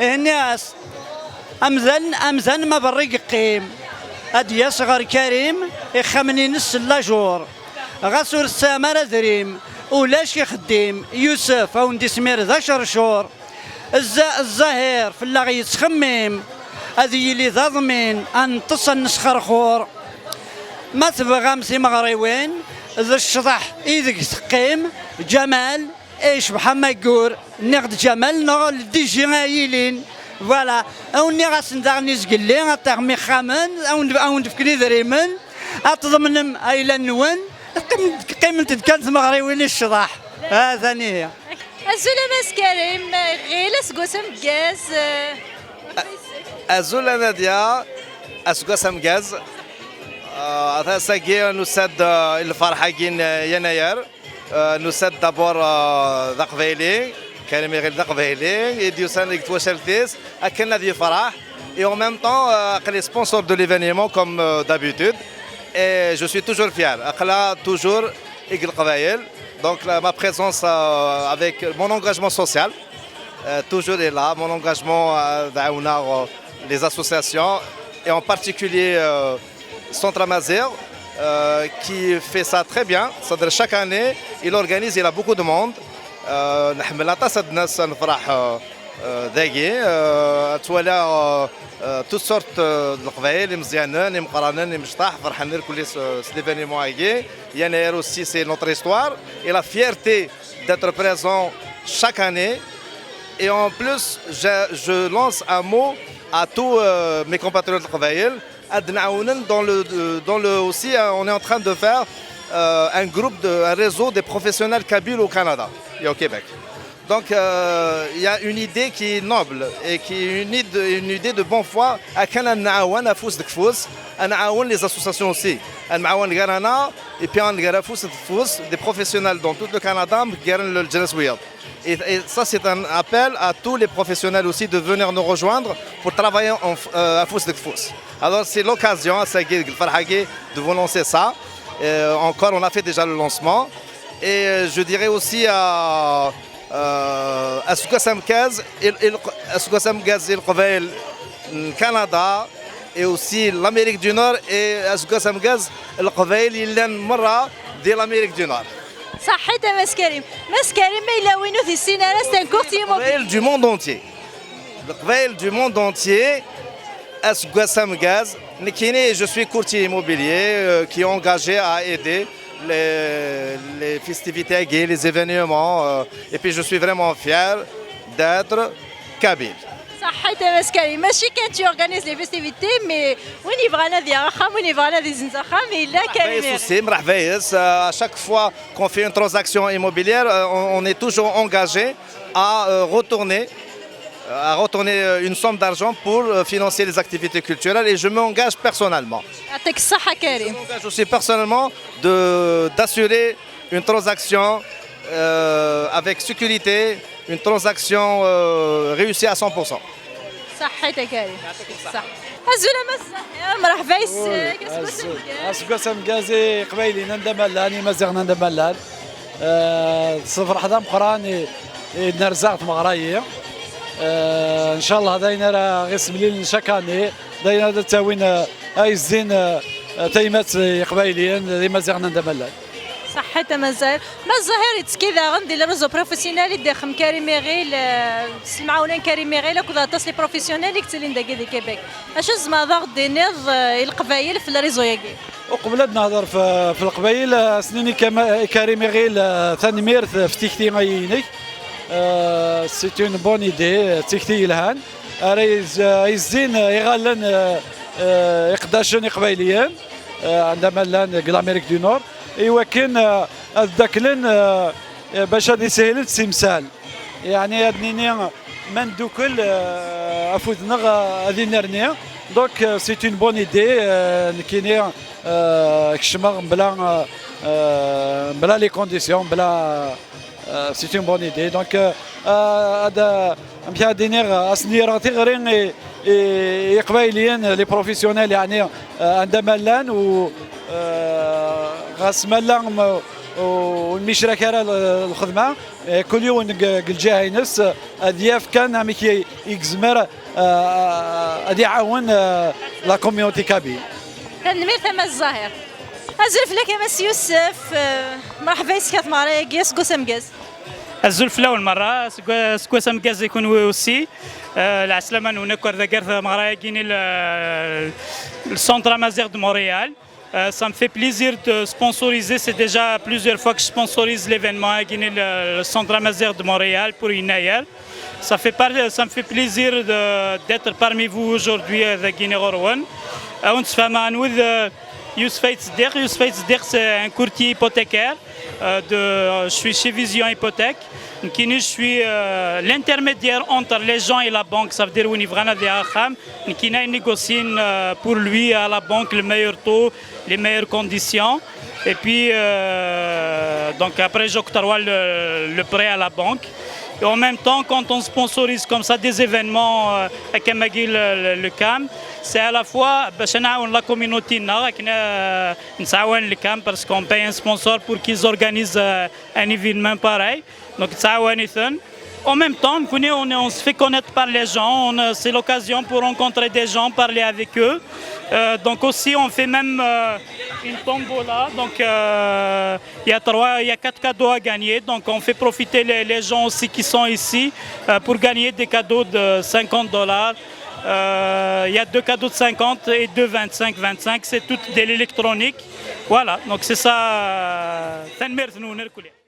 الناس أمزن ما بريق قيم أدي صغر كريم يخمني نص اللاجور غسور السامر دريم ولاش يخدم يوسف أو ندي سمير ذا شرشور الزهير في اللغي يتخمم هذه اللي ذا ضمين أن تصل نسخر خور ما تبغى مسي مغريوين ذا الشطح إذك تقيم جمال ايش بحما يقول نقد جمال نغل دي جمايلين فوالا اوني غاسندغني زقلي غاتغمي خامن او ندفكني دريمن اتضمنم ايلا نون قيمة كانت مغريوين الشطح ثاني هي الزولا ماس كريم غير اسقسم كاز الزولا نادية اسقسم كاز ساكي نسد الفرحة كين يناير نسد دابور ذا قبيلي كريم غير ذا قبيلي يديو سانيك تواشلتيس اكلنا دي فرح et en même temps les sponsors de l'événement comme d'habitude et je suis toujours fier اقلا toujours ايغل قبايل donc ma présence avec mon engagement social toujours est là mon engagement دعونا les associations et en particulier Centre Amazir qui fait ça très bien. Chaque année, il organise, il a beaucoup de monde. نحمل طاسة ناس نفرح ذاكي توالى toutes sortes القبائل مزيانين مقرانين مشطاح فرحانين كل ليفينيمون هاكي يناير aussi c'est notre histoire et la fierté d'être présent chaque année et en plus je lance un mot à tous mes compatriotes القبائل aussi, on est en train de faire un groupe, un réseau des professionnels kabyles au Canada et au Québec. Donc il y a une idée qui est noble et qui est une idée de bonne foi. Les associations aussi. Et puis des professionnels dans tout le Canada. Et ça, c'est un appel à tous les professionnels aussi de venir nous rejoindre pour travailler à Fous de Fous. Alors, c'est l'occasion de vous lancer ça. Encore, on a fait déjà le lancement. Et je dirais aussi à Asukasam Gaz et le Canada et aussi l'Amérique du Nord et Asukasam Gaz et le de l'Amérique du Nord. صحيت ماس كريم ما إلا وينو في السينارة ستنكورتي القبائل du monde entier القبائل du monde entier Asukasam Gaz je suis courtier immobilier qui est engagé à aider les festivités gays, les événements et puis je suis vraiment fier d'être kabyle. صحيت ماس كريم ماشي كان tu organises les festivités mais وين يبغانا ذي رخام وين يبغانا ذي زنزخام إلا كريم à chaque fois qu'on fait une transaction immobilière on est toujours engagé à retourner une somme d'argent pour financer les activités culturelles et je m'engage personnellement. يعطيك الصحة كريم. Je m'engage aussi personnellement d'assurer une transaction avec sécurité, une transaction réussie à 100%. صحيت كريم. صح. الزولا مس مرحبا يسك اسقسم كازي قبيلي ندمل لاني مازال ندمل صفر حدا مقراني نرزقت مغرايه ان شاء الله داينا راه غير سملين شكاني داينا تاوين اي الزين تيمات قبايليين اللي مازال ندمل صحيت مازال ما الظاهر كذا غندي لرزو بروفيسيونيل داخل كريمي غير المعاونين كريمي غير كذا تصلي بروفيسيونيل كتلين داكي دي كيبيك اش زعما ضغط دي نيض القبايل في الريزو ياكي وقبل نهضر في القبايل سنيني كريمي غير ثاني ميرث في تيكتي غايني سي اون بون ايدي تيكتي الهان يزين يغالن يقداشن قبايليين عندما لان الامريك دو نور ايوا كاين الذاكلن باش هذه سهلت سمسال يعني هادنيني من دوكل افوتنا هذه نرنيا دونك سي اون بون ايدي كاينين كشمغ بلا لي كونديسيون بلا سي اون بون ايدي دونك هذا مشى دينير اسنيراتي غير قبايليين لي بروفيسيونيل يعني عندما لان و غاس ملان والمشركه الخدمه كل يوم الجهه ينس اضياف كان عم يكزمر ادي يعاون لا كوميونتي كابي. تنمير ثم الظاهر أزلف لك يا مس يوسف مرحبا يسكت معايا قياس قسم قاز الزلف الأول مرة سكوسم قاز يكون وسي العسلامة ونكر ذا قرث مرايا جيني السنتر Amazigh de Montréal. Ça me fait plaisir de sponsoriser, c'est déjà plusieurs fois que je sponsorise l'événement à Guinée, le Centre Amazigh de Montréal pour Inayer. Ça me fait plaisir d'être parmi vous aujourd'hui à Guinée-Rowan. Youssef Tzedek. Youssef Tzedek, c'est un courtier hypothécaire. Je suis chez Vision Hypothèque. Je suis l'intermédiaire entre les gens et la banque. Ça veut dire qu'il négocie pour lui à la banque le meilleur taux, les meilleures conditions. Et puis, donc après, j'octroie le prêt à la banque. Et en même temps, quand on sponsorise comme ça des événements à Kamagil le CAM, c'est à la fois la communauté le CAM parce qu'on paye un sponsor pour qu'ils organisent un événement pareil. Donc en même temps, on se fait connaître par les gens, c'est l'occasion pour rencontrer des gens, parler avec eux. Donc aussi, on fait même une tombola. Donc il y a 4 cadeaux à gagner. Donc on fait profiter les gens aussi qui sont ici pour gagner des cadeaux de $50. Il y a 2 cadeaux de 50 et 2 25. C'est tout de l'électronique. Voilà, donc c'est ça.